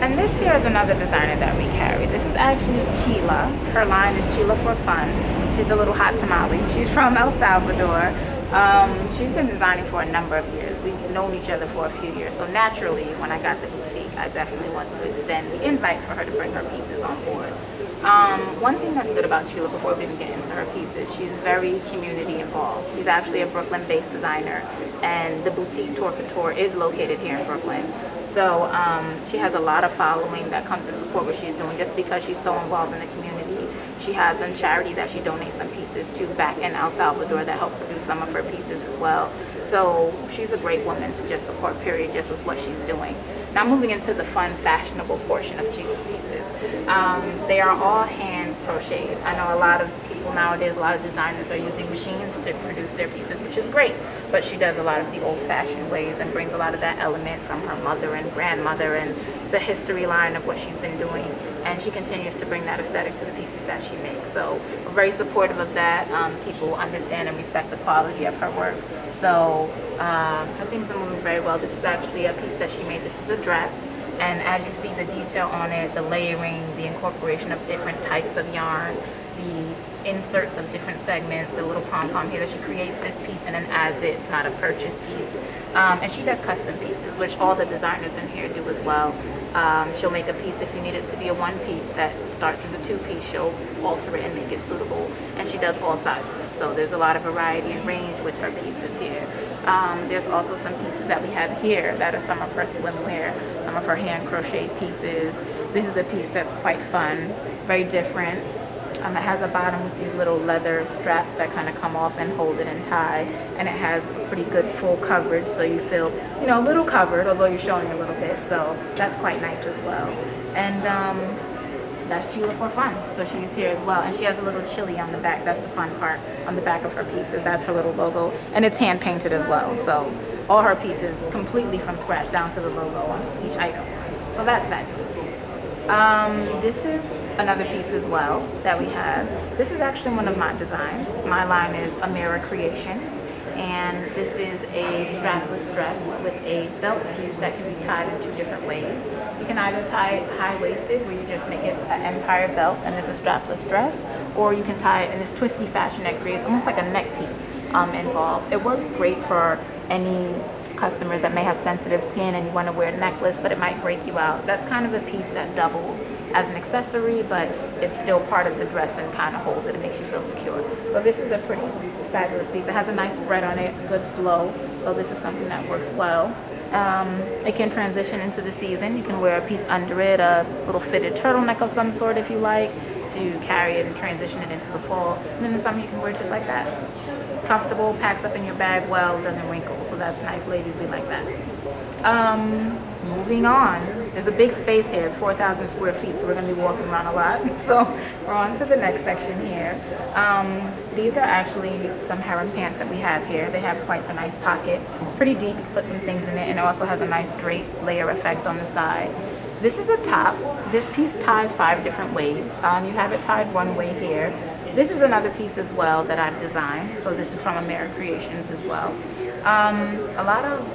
And this here is another designer that we carry. This is actually Chila. Her line is Chila for Fun. She's a little hot tamale. She's from El Salvador. She's been designing for a number of years. We've known each other for a few years. So naturally, when I got the boutique, I definitely want to extend the invite for her to bring her pieces on board. One thing that's good about Chula, before we even get into her pieces, she's very community involved. She's actually a Brooklyn-based designer, and the boutique Couture is located here in Brooklyn. So she has a lot of following that comes to support what she's doing just because she's so involved in the community. She has a charity that she donates some pieces to back in El Salvador that help produce some of her pieces as well. So she's a great woman to just support, period, just with what she's doing. Now moving into the fun, fashionable portion of Chila's pieces. They are all hand crocheted. I know a lot of people nowadays, a lot of designers are using machines to produce their pieces, which is great, but she does a lot of the old-fashioned ways and brings a lot of that element from her mother and grandmother, and it's a history line of what she's been doing, and she continues to bring that aesthetic to the pieces that she makes. So we're very supportive of that. People understand and respect the quality of her work. So her things are moving very well. This is actually a piece that she made. This is a dress, and as you see the detail on it, the layering, the incorporation of different types of yarn, the inserts of different segments, the little pom-pom here, that she creates this piece and then adds it. It's not a purchase piece. And she does custom pieces, which all the designers in here do as well. She'll make a piece if you need it to be a one piece that starts as a two piece. She'll alter it and make it suitable, and she does all sizes. So there's a lot of variety and range with her pieces here. There's also some pieces that we have here that are some of her swimwear, some of her hand crocheted pieces. This is a piece that's quite fun, very different. It has a bottom with these little leather straps that kind of come off and hold it in tie, and it has pretty good full coverage, so you feel, you know, a little covered, although you're showing a little bit, so that's quite nice as well. And that's Chila for Fun, so she's here as well, and she has a little chili on the back. That's the fun part on the back of her pieces. That's her little logo, and it's hand painted as well, so all her pieces completely from scratch down to the logo on each item, so that's fabulous. This is another piece as well that we have. This is actually one of my designs. My line is Amira Creations, and this is a strapless dress with a belt piece that can be tied in two different ways. You can either tie it high-waisted, where you just make it an empire belt and it's a strapless dress, or you can tie it in this twisty fashion that creates almost like a neck piece involved. It works great for any customers that may have sensitive skin and you want to wear a necklace, but it might break you out. That's kind of a piece that doubles as an accessory, but it's still part of the dress and kind of holds it. It makes you feel secure. So this is a pretty fabulous piece. It has a nice spread on it, good flow. So this is something that works well. It can transition into the season. You can wear a piece under it, a little fitted turtleneck of some sort if you like, to carry it and transition it into the fall. And then in the summer you can wear it just like that. Comfortable, packs up in your bag well, doesn't wrinkle, so that's nice. Ladies, we like that. Moving on, there's a big space here. It's 4,000 square feet, so we're going to be walking around a lot. So we're on to the next section here. These are actually some harem pants that we have here. They have quite a nice pocket. It's pretty deep. You can put some things in it, and it also has a nice drape layer effect on the side. This is a top. This piece ties 5 different ways. You have it tied one way here. This is another piece as well that I've designed. So this is from Amira Creations as well. A lot of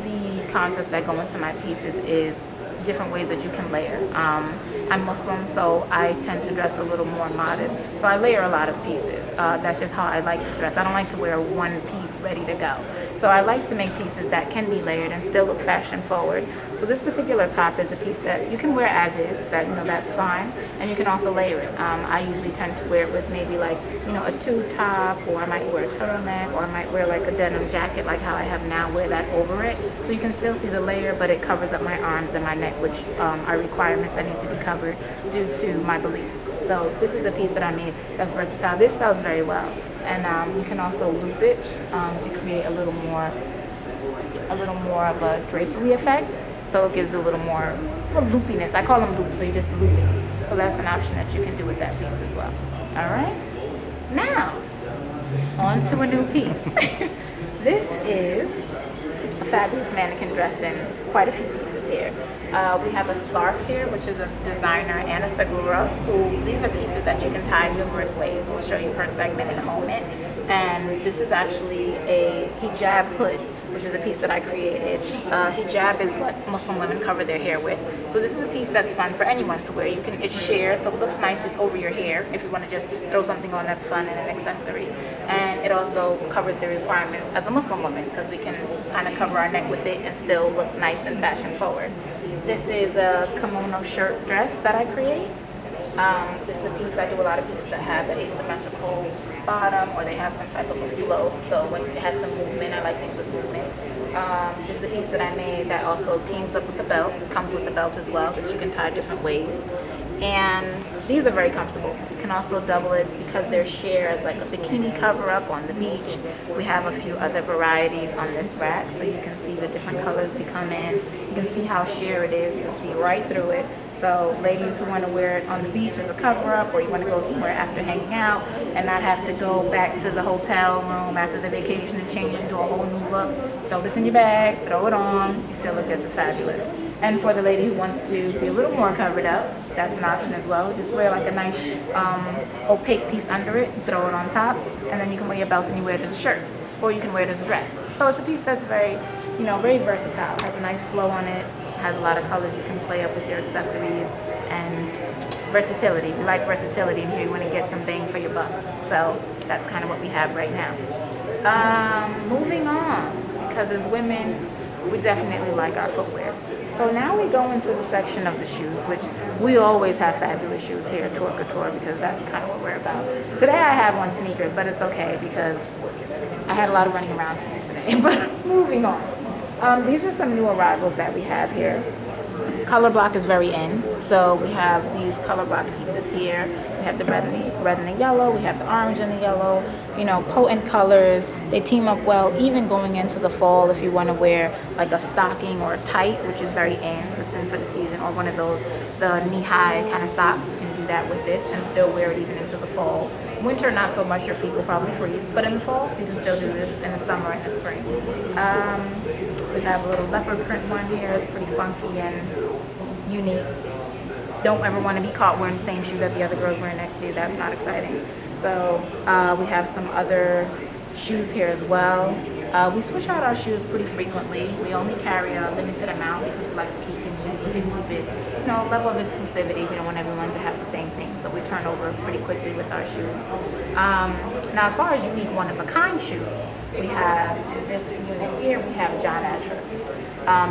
the concepts that go into my pieces is different ways that you can layer. I'm Muslim, so I tend to dress a little more modest. So I layer a lot of pieces. That's just how I like to dress. I don't like to wear one piece ready to go. So I like to make pieces that can be layered and still look fashion forward. So this particular top is a piece that you can wear as is, that, you know, that's fine. And you can also layer it. I usually tend to wear it with maybe like, you know, a tube top, or I might wear a turtleneck, or I might wear like a denim jacket like how I have now, wear that over it. So you can still see the layer, but it covers up my arms and my neck, which are requirements that need to be covered due to my beliefs. So this is a piece that I made that's versatile. This sells very well, and you can also loop it to create a little more of a drapery effect. So it gives a little more loopiness. I call them loops, so you just loop it. So that's an option that you can do with that piece as well. All right. Now on to a new piece. This is a fabulous mannequin dressed in quite a few pieces here. We have a scarf here, which is a designer, Anna Segura, these are pieces that you can tie numerous ways. We'll show you per segment in a moment. And this is actually a hijab hood which is a piece that I created. Hijab is what Muslim women cover their hair with. So this is a piece that's fun for anyone to wear. It's sheer, so it looks nice just over your hair if you want to just throw something on that's fun and an accessory. And it also covers the requirements as a Muslim woman, because we can kind of cover our neck with it and still look nice and fashion forward. This is a kimono shirt dress that I create. This is a piece, I do a lot of pieces that have an asymmetrical bottom, or they have some type of a flow. So when it has some movement, I like things with movement. This is a piece that I made that also teams up with the belt. It comes with the belt as well, that you can tie different ways. And these are very comfortable. You can also double it because they're sheer as like a bikini cover up on the beach. We have a few other varieties on this rack, so you can see the different colors they come in. You can see how sheer it is. You can see right through it. So ladies who want to wear it on the beach as a cover up, or you want to go somewhere after hanging out and not have to go back to the hotel room after the vacation and change into a whole new look, throw this in your bag, throw it on, you still look just as fabulous. And for the lady who wants to be a little more covered up, that's an option as well. Just wear like a nice opaque piece under it, throw it on top, and then you can wear your belt and you wear it as a shirt, or you can wear it as a dress. So it's a piece that's very, very versatile. It has a nice flow on it. Has a lot of colors you can play up with your accessories, and versatility. We like versatility in here. You want to get some bang for your buck. So that's kind of what we have right now. Moving on, because as women, we definitely like our footwear. So now we go into the section of the shoes, which we always have fabulous shoes here at Couture, because that's kind of what we're about. Today I have on sneakers, but it's okay because I had a lot of running around to do today. But moving on. These are some new arrivals that we have here. Color block is very in, so we have these color block pieces here. We have the red and the yellow, we have the orange and the yellow, potent colors. They team up well, even going into the fall if you want to wear like a stocking or a tight, which is very in, it's in for the season, or one of those, the knee-high kind of socks. You can do that with this and still wear it even into the fall. Winter, not so much, your feet will probably freeze, but in the fall, you can still do this, in the summer and the spring. We have a little leopard print one here. It's pretty funky and unique. Don't ever want to be caught wearing the same shoe that the other girl's wearing next to you. That's not exciting. So we have some other shoes here as well. We switch out our shoes pretty frequently. We only carry a limited amount because we like to keep it unique and keep it, level of exclusivity. We don't want everyone to have the same thing, so we turn over pretty quickly with our shoes. Now, as far as unique one-of-a-kind shoes, we have this unit here. We have John Ashford.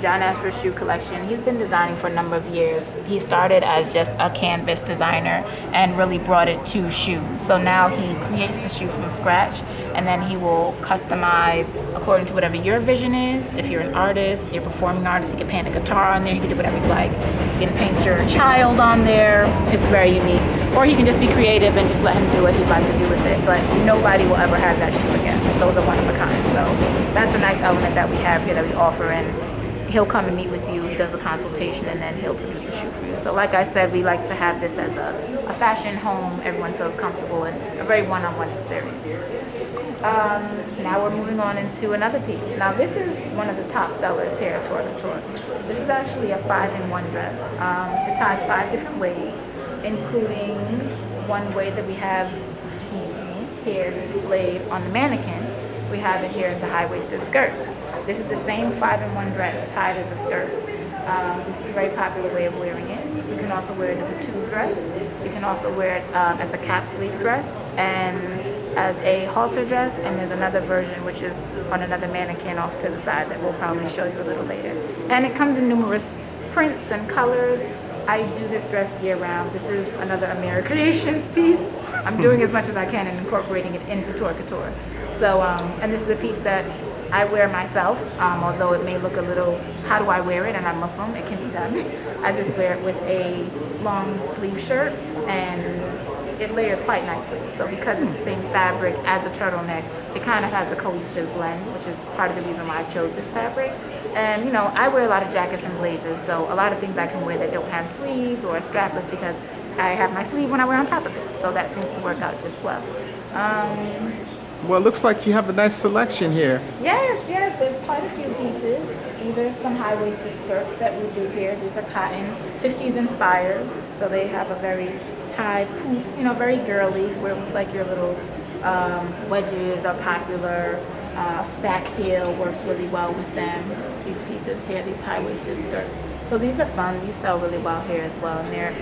John Ashford's shoe collection. He's been designing for a number of years. He started as just a canvas designer and really brought it to shoes. So now he creates the shoe from scratch, and then he will customize according to whatever your vision is. If you're an artist, you're a performing artist, you can paint a guitar on there, you can do whatever you like. You can paint your child on there. It's very unique. Or he can just be creative and just let him do what he'd like to do with it. But nobody will ever have that shoe again. Those are one of a kind. So that's a nice element that we have here that we offer, and he'll come and meet with you. He does a consultation, and then he'll produce a shoe for you. So like I said, we like to have this as a fashion home. Everyone feels comfortable, and a very one-on-one experience. Now we're moving on into another piece. Now this is one of the top sellers here at Couture. This is actually a 5-in-1 dress. It ties 5 different ways, including one way that we have here displayed on the mannequin. We have it here as a high-waisted skirt. This is the same 5-in-1 dress tied as a skirt. This is a very popular way of wearing it. You can also wear it as a tube dress. You can also wear it as a cap sleeve dress and as a halter dress. And there's another version which is on another mannequin off to the side that we'll probably show you a little later. And it comes in numerous prints and colors. I do this dress year-round. This is another Amira Creations piece. I'm doing as much as I can and incorporating it into Couture. So, and this is a piece that I wear myself, although it may look a little, how do I wear it? And I'm Muslim, it can be done. I just wear it with a long sleeve shirt, and it layers quite nicely. So because it's the same fabric as a turtleneck, it kind of has a cohesive blend, which is part of the reason why I chose this fabric. And I wear a lot of jackets and blazers, so a lot of things I can wear that don't have sleeves or strapless because I have my sleeve when I wear on top of it. So that seems to work out just well. Well, it looks like you have a nice selection here. Yes, there's quite a few pieces. These are some high-waisted skirts that we do here. These are cottons, 50s inspired. So they have a very high poof, very girly, where like your little wedges are popular. Stack heel works really well with them. These pieces here, these high-waisted skirts. So these are fun. These sell really well here as well, and they're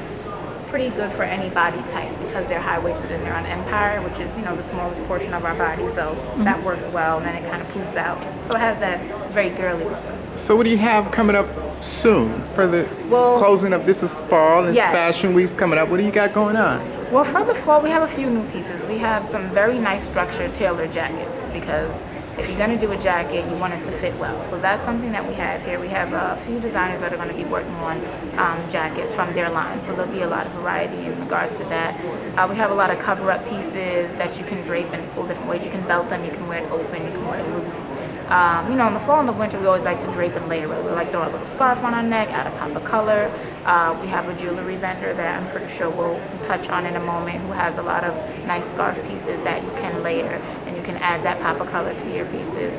pretty good for any body type because they're high-waisted and they're on Empire, which is, you know, the smallest portion of our body. So that works well, and then it kind of poofs out. So it has that very girly look. So what do you have coming up soon for the Well, closing up? This is fall and yes. Fashion Week's coming up. What do you got going on? Well, for the fall, we have a few new pieces. We have some very nice structured tailored jackets because if you're going to do a jacket, you want it to fit well. So that's something that we have here. We have a few designers that are going to be working on jackets from their line. So there'll be a lot of variety in regards to that. We have a lot of cover-up pieces that you can drape in full different ways. You can belt them, you can wear it open, you can wear it loose. You know, in the fall and the winter, we always like to drape and layer it. We like throw a little scarf on our neck, add a pop of color. We have a jewelry vendor that I'm pretty sure we'll touch on in a moment who has a lot of nice scarf pieces that you can layer and you can add that pop of color to your pieces.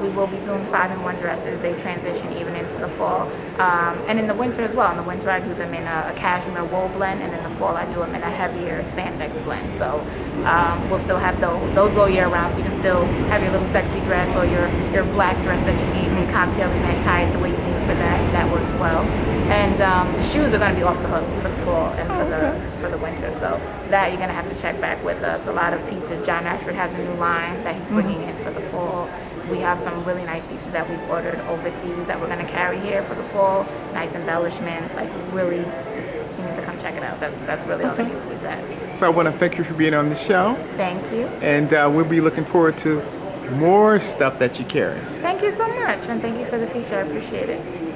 We will be doing 5-in-1 dresses. They transition even into the fall. And in the winter as well. In the winter, I do them in a cashmere wool blend, and in the fall, I do them in a heavier spandex blend. So we'll still have those. Those go year round, so you can still have your little sexy dress or your black dress that you need from cocktail event, tie it the way you need for that. That works well. And shoes are going to be off the hook for the fall and for the winter. So that you're going to have to check back with us. A lot of pieces. John Ashford has a new line that he's bringing in for the fall. We have some really nice pieces that we've ordered overseas that we're going to carry here for the fall. Nice embellishments, like really, you need to come check it out. That's really all that needs to be said. So I want to thank you for being on the show. Thank you. And we'll be looking forward to more stuff that you carry. Thank you so much, and thank you for the feature. I appreciate it.